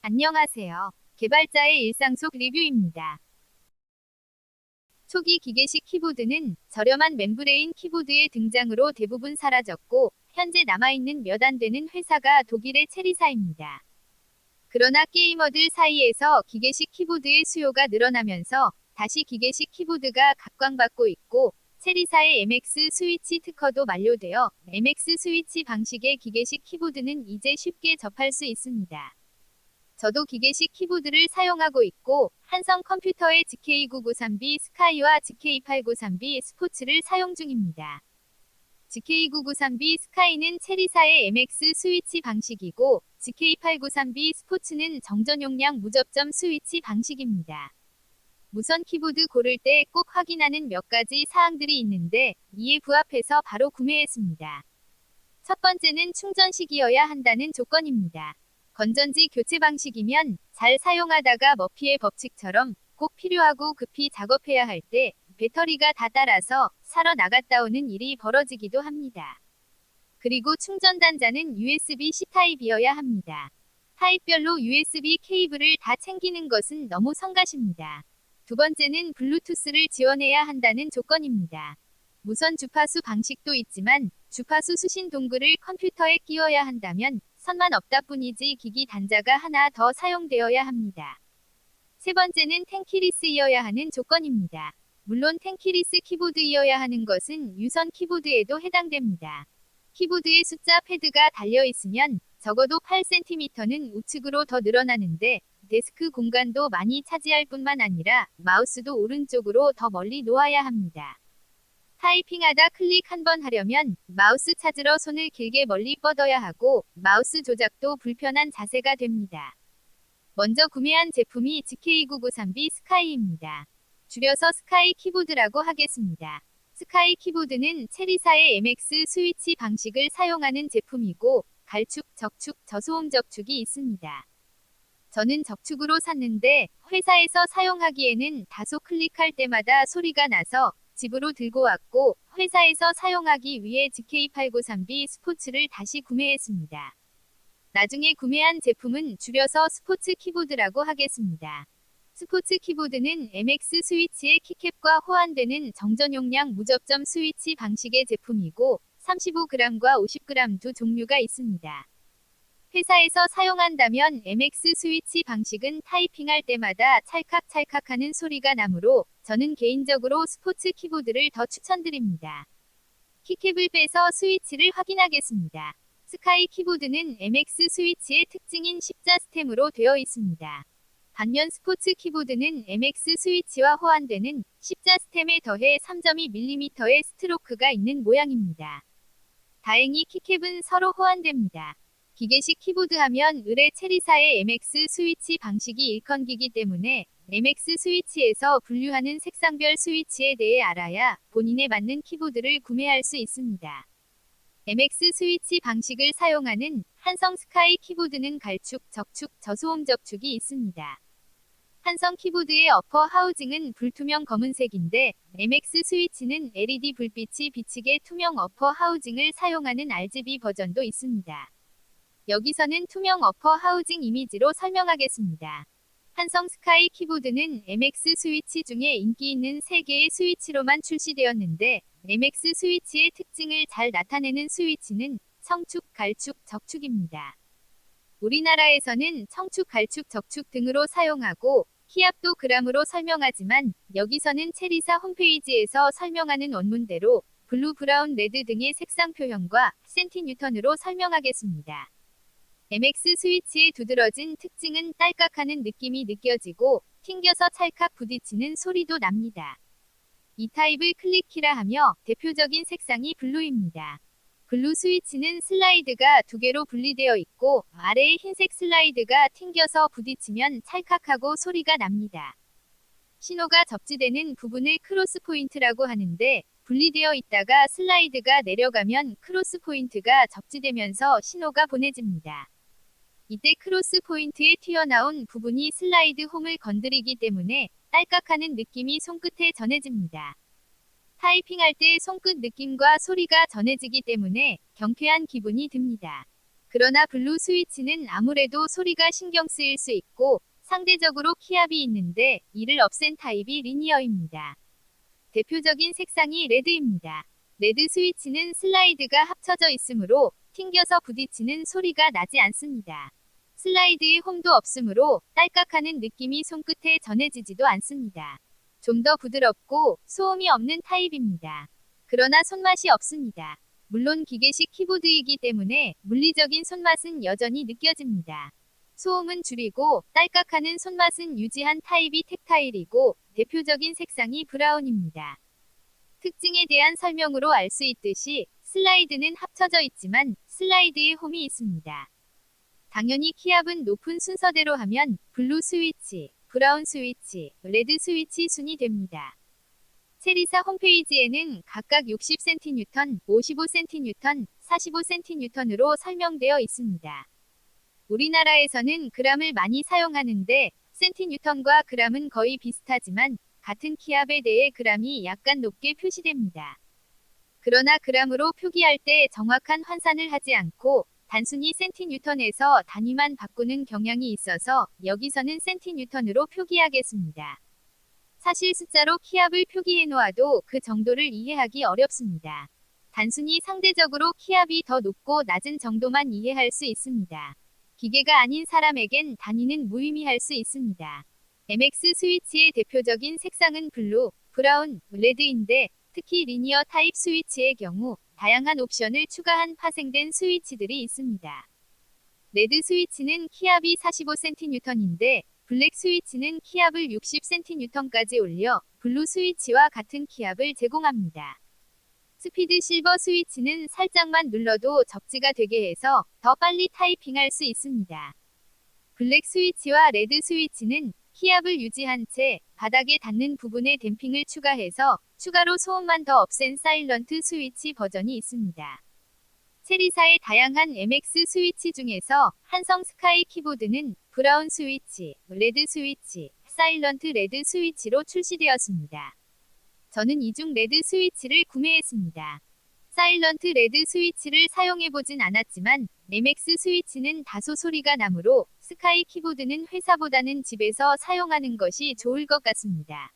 안녕하세요. 개발자의 일상 속 리뷰입니다. 초기 기계식 키보드는 저렴한 멤브레인 키보드의 등장으로 대부분 사라졌고, 현재 남아있는 몇 안 되는 회사가 독일의 체리사입니다. 그러나 게이머들 사이에서 기계식 키보드의 수요가 늘어나면서 다시 기계식 키보드가 각광받고 있고, 체리사의 MX 스위치 특허도 만료되어 MX 스위치 방식의 기계식 키보드는 이제 쉽게 접할 수 있습니다. 저도 기계식 키보드를 사용하고 있고, 한성 컴퓨터의 GK993B 스카이와 GK893B 스포츠를 사용 중입니다. GK993B 스카이는 체리사의 MX 스위치 방식이고, GK893B 스포츠는 정전 용량 무접점 스위치 방식입니다. 무선 키보드 고를 때 꼭 확인하는 몇 가지 사항들이 있는데, 이에 부합해서 바로 구매했습니다. 첫 번째는 충전식이어야 한다는 조건입니다. 건전지 교체 방식이면 잘 사용하다가 머피의 법칙처럼 꼭 필요하고 급히 작업해야 할 때 배터리가 다 닳아서 사러 나갔다 오는 일이 벌어지기도 합니다. 그리고 충전 단자는 USB-C 타입이어야 합니다. 타입별로 USB 케이블을 다 챙기는 것은 너무 성가십니다. 두 번째는 블루투스를 지원해야 한다는 조건입니다. 무선 주파수 방식도 있지만 주파수 수신 동글을 컴퓨터에 끼워야 한다면 선만 없다 뿐이지 기기 단자가 하나 더 사용되어야 합니다. 세 번째는 텐키리스이어야 하는 조건입니다. 물론 텐키리스 키보드이어야 하는 것은 유선 키보드에도 해당됩니다. 키보드에 숫자 패드가 달려 있으면 적어도 8cm는 우측으로 더 늘어나는데 데스크 공간도 많이 차지할 뿐만 아니라 마우스도 오른쪽으로 더 멀리 놓아야 합니다. 타이핑하다 클릭 한 번 하려면 마우스 찾으러 손을 길게 멀리 뻗어야 하고 마우스 조작도 불편한 자세가 됩니다. 먼저 구매한 제품이 GK993B 스카이입니다. 줄여서 스카이 키보드라고 하겠습니다. 스카이 키보드는 체리사의 MX 스위치 방식을 사용하는 제품이고 갈축, 적축, 저소음 적축이 있습니다. 저는 적축으로 샀는데 회사에서 사용하기에는 다소 클릭할 때마다 소리가 나서 집으로 들고 왔고 회사에서 사용하기 위해 GK893B 스포츠를 다시 구매했습니다. 나중에 구매한 제품은 줄여서 스포츠 키보드라고 하겠습니다. 스포츠 키보드는 MX 스위치의 키캡과 호환되는 정전 용량 무접점 스위치 방식의 제품이고 35g과 50g 두 종류가 있습니다. 회사에서 사용한다면 MX 스위치 방식은 타이핑할 때마다 찰칵찰칵하는 소리가 나므로 저는 개인적으로 스포츠 키보드를 더 추천드립니다. 키캡을 빼서 스위치를 확인하겠습니다. 스카이 키보드는 MX 스위치의 특징인 십자 스템으로 되어 있습니다. 반면 스포츠 키보드는 MX 스위치와 호환되는 십자 스템에 더해 3.2mm의 스트로크가 있는 모양입니다. 다행히 키캡은 서로 호환됩니다. 기계식 키보드 하면 의뢰 체리사의 MX 스위치 방식이 일컨기기 때문에 MX 스위치에서 분류하는 색상별 스위치에 대해 알아야 본인에 맞는 키보드를 구매할 수 있습니다. MX 스위치 방식을 사용하는 한성 스카이 키보드는 갈축, 적축, 저소음 적축이 있습니다. 한성 키보드의 어퍼 하우징은 불투명 검은색인데 MX 스위치는 LED 불빛이 비치게 투명 어퍼 하우징을 사용하는 RGB 버전도 있습니다. 여기서는 투명 어퍼 하우징 이미지로 설명하겠습니다. 한성 스카이 키보드는 MX 스위치 중에 인기 있는 3개의 스위치로만 출시되었는데 MX 스위치의 특징을 잘 나타내는 스위치는 청축, 갈축, 적축입니다. 우리나라에서는 청축, 갈축, 적축 등으로 사용하고 키압도 g으로 설명하지만 여기서는 체리사 홈페이지에서 설명하는 원문대로 블루, 브라운, 레드 등의 색상 표현과 센티뉴턴으로 설명하겠습니다. MX 스위치의 두드러진 특징은 딸깍하는 느낌이 느껴지고 튕겨서 찰칵 부딪히는 소리도 납니다. 이 타입을 클릭키라 하며 대표적인 색상이 블루입니다. 블루 스위치는 슬라이드가 2개로 분리되어 있고 아래의 흰색 슬라이드가 튕겨서 부딪히면 찰칵하고 소리가 납니다. 신호가 접지되는 부분을 크로스 포인트라고 하는데 분리되어 있다가 슬라이드가 내려가면 크로스 포인트가 접지되면서 신호가 보내집니다. 이때 크로스 포인트에 튀어나온 부분이 슬라이드 홈을 건드리기 때문에 딸깍하는 느낌이 손끝에 전해집니다. 타이핑할 때 손끝 느낌과 소리가 전해지기 때문에 경쾌한 기분이 듭니다. 그러나 블루 스위치는 아무래도 소리가 신경 쓰일 수 있고 상대적으로 키압이 있는데 이를 없앤 타입이 리니어입니다. 대표적인 색상이 레드입니다. 레드 스위치는 슬라이드가 합쳐져 있으므로 튕겨서 부딪히는 소리가 나지 않습니다. 슬라이드에 홈도 없으므로 딸깍하는 느낌이 손끝에 전해지지도 않습니다. 좀 더 부드럽고 소음이 없는 타입입니다. 그러나 손맛이 없습니다. 물론 기계식 키보드이기 때문에 물리적인 손맛은 여전히 느껴집니다. 소음은 줄이고 딸깍하는 손맛은 유지한 타입이 텍타일이고 대표적인 색상이 브라운입니다. 특징에 대한 설명으로 알 수 있듯이 슬라이드는 합쳐져 있지만 슬라이드에 홈이 있습니다. 당연히 키압은 높은 순서대로 하면 블루 스위치, 브라운 스위치, 레드 스위치 순이 됩니다. 체리사 홈페이지에는 각각 60cm, 55cm, 45cm으로 설명되어 있습니다. 우리나라에서는 그람을 많이 사용하는데 센티뉴턴과 그람은 거의 비슷하지만 같은 키압에 대해 그람이 약간 높게 표시됩니다. 그러나 그람으로 표기할 때 정확한 환산을 하지 않고 단순히 센티뉴턴에서 단위만 바꾸는 경향이 있어서 여기서는 센티뉴턴으로 표기하겠습니다. 사실 숫자로 키압을 표기해 놓아도 그 정도를 이해하기 어렵습니다. 단순히 상대적으로 키압이 더 높고 낮은 정도만 이해할 수 있습니다. 기계가 아닌 사람에겐 단위는 무의미할 수 있습니다. MX 스위치의 대표적인 색상은 블루, 브라운, 레드인데 특히 리니어 타입 스위치의 경우 다양한 옵션을 추가한 파생된 스위치들이 있습니다. 레드 스위치는 키압이 45cm인데 블랙 스위치는 키압을 60cm까지 올려 블루 스위치와 같은 키압을 제공합니다. 스피드 실버 스위치는 살짝만 눌러도 적지가 되게 해서 더 빨리 타이핑할 수 있습니다. 블랙 스위치와 레드 스위치는 키압을 유지한 채 바닥에 닿는 부분에 댐핑을 추가해서 추가로 소음만 더 없앤 사일런트 스위치 버전이 있습니다. 체리사의 다양한 MX 스위치 중에서 한성 스카이 키보드는 브라운 스위치, 레드 스위치, 사일런트 레드 스위치로 출시되었습니다. 저는 이 중 레드 스위치를 구매했습니다. 사일런트 레드 스위치를 사용해보진 않았지만 MX 스위치는 다소 소리가 나므로 스카이 키보드는 회사보다는 집에서 사용하는 것이 좋을 것 같습니다.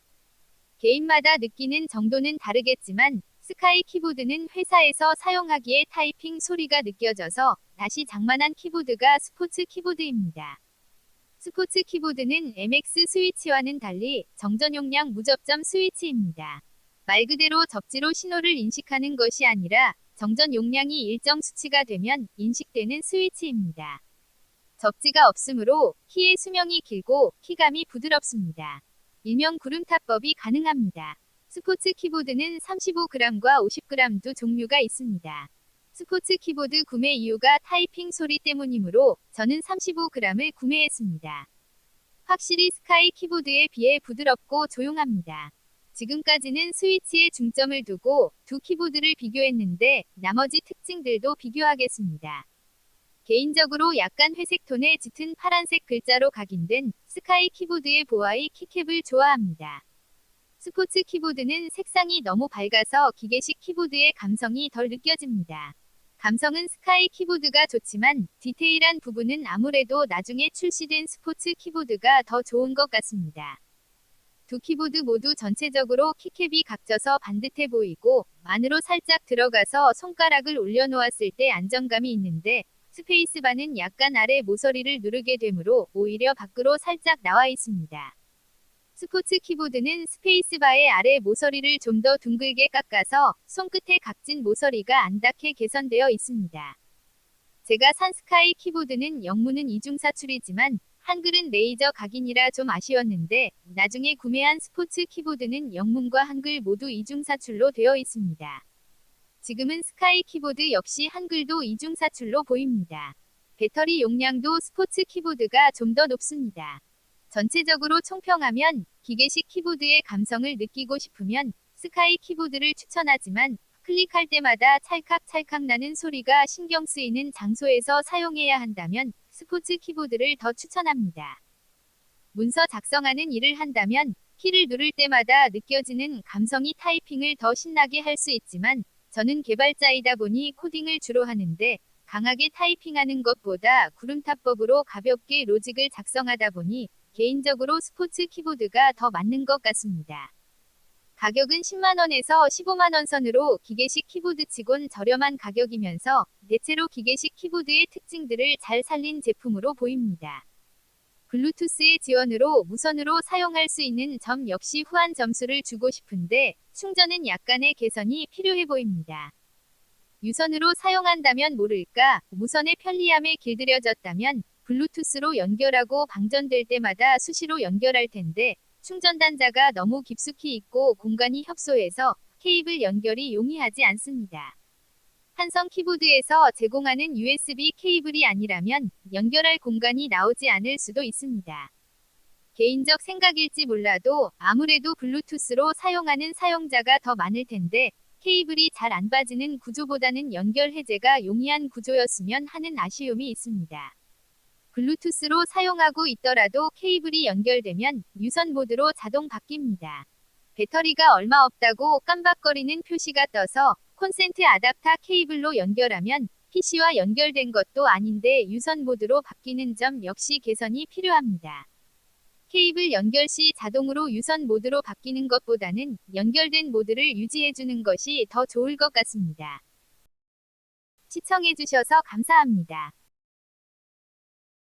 개인마다 느끼는 정도는 다르겠지만 스카이 키보드는 회사에서 사용하기에 타이핑 소리가 느껴져서 다시 장만한 키보드가 스포츠 키보드입니다. 스포츠 키보드는 MX 스위치와는 달리 정전 용량 무접점 스위치입니다. 말 그대로 접지로 신호를 인식하는 것이 아니라 정전 용량이 일정 수치가 되면 인식되는 스위치입니다. 접지가 없으므로 키의 수명이 길고 키감이 부드럽습니다. 일명 구름타법이 가능합니다. 스포츠 키보드는 35g과 50g 두 종류가 있습니다. 스포츠 키보드 구매 이유가 타이핑 소리 때문이므로 저는 35g을 구매했습니다. 확실히 스카이 키보드에 비해 부드럽고 조용합니다. 지금까지는 스위치에 중점을 두고 두 키보드를 비교했는데 나머지 특징들도 비교하겠습니다. 개인적으로 약간 회색 톤의 짙은 파란색 글자로 각인된 스카이 키보드의 보아이 키캡을 좋아합니다. 스포츠 키보드는 색상이 너무 밝아서 기계식 키보드의 감성이 덜 느껴집니다. 감성은 스카이 키보드가 좋지만 디테일한 부분은 아무래도 나중에 출시된 스포츠 키보드가 더 좋은 것 같습니다. 두 키보드 모두 전체적으로 키캡이 각져서 반듯해 보이고 안으로 살짝 들어가서 손가락을 올려놓았을 때 안정감이 있는데 스페이스바는 약간 아래 모서리를 누르게 되므로 오히려 밖으로 살짝 나와 있습니다. 스포츠 키보드는 스페이스바의 아래 모서리를 좀 더 둥글게 깎아서 손끝에 각진 모서리가 안 닿게 개선되어 있습니다. 제가 산 스카이 키보드는 영문은 이중사출이지만 한글은 레이저 각인이라 좀 아쉬웠는데 나중에 구매한 스포츠 키보드는 영문과 한글 모두 이중사출로 되어 있습니다. 지금은 스카이 키보드 역시 한글도 이중사출로 보입니다. 배터리 용량도 스포츠 키보드가 좀 더 높습니다. 전체적으로 총평하면 기계식 키보드의 감성을 느끼고 싶으면 스카이 키보드를 추천하지만 클릭할 때마다 찰칵찰칵 나는 소리가 신경 쓰이는 장소에서 사용해야 한다면 스포츠 키보드를 더 추천합니다. 문서 작성하는 일을 한다면 키를 누를 때마다 느껴지는 감성이 타이핑을 더 신나게 할 수 있지만 저는 개발자이다 보니 코딩을 주로 하는데 강하게 타이핑하는 것보다 구름탑법으로 가볍게 로직을 작성하다 보니 개인적으로 스포츠 키보드가 더 맞는 것 같습니다. 가격은 10만원에서 15만원 선으로 기계식 키보드치곤 저렴한 가격이면서 대체로 기계식 키보드의 특징들을 잘 살린 제품으로 보입니다. 블루투스의 지원으로 무선으로 사용할 수 있는 점 역시 후한 점수를 주고 싶은데 충전은 약간의 개선이 필요해 보입니다. 유선으로 사용한다면 모를까 무선의 편리함에 길들여졌다면 블루투스로 연결하고 방전될 때마다 수시로 연결할 텐데 충전 단자가 너무 깊숙이 있고 공간이 협소해서 케이블 연결이 용이하지 않습니다. 한성 키보드에서 제공하는 USB 케이블이 아니라면 연결할 공간이 나오지 않을 수도 있습니다. 개인적 생각일지 몰라도 아무래도 블루투스로 사용하는 사용자가 더 많을 텐데 케이블이 잘 안 빠지는 구조보다는 연결 해제가 용이한 구조였으면 하는 아쉬움이 있습니다. 블루투스로 사용하고 있더라도 케이블이 연결되면 유선 모드로 자동 바뀝니다. 배터리가 얼마 없다고 깜박거리는 표시가 떠서 콘센트 아답터 케이블로 연결하면 PC와 연결된 것도 아닌데 유선 모드로 바뀌는 점 역시 개선이 필요합니다. 케이블 연결 시 자동으로 유선 모드로 바뀌는 것보다는 연결된 모드를 유지해주는 것이 더 좋을 것 같습니다. 시청해주셔서 감사합니다.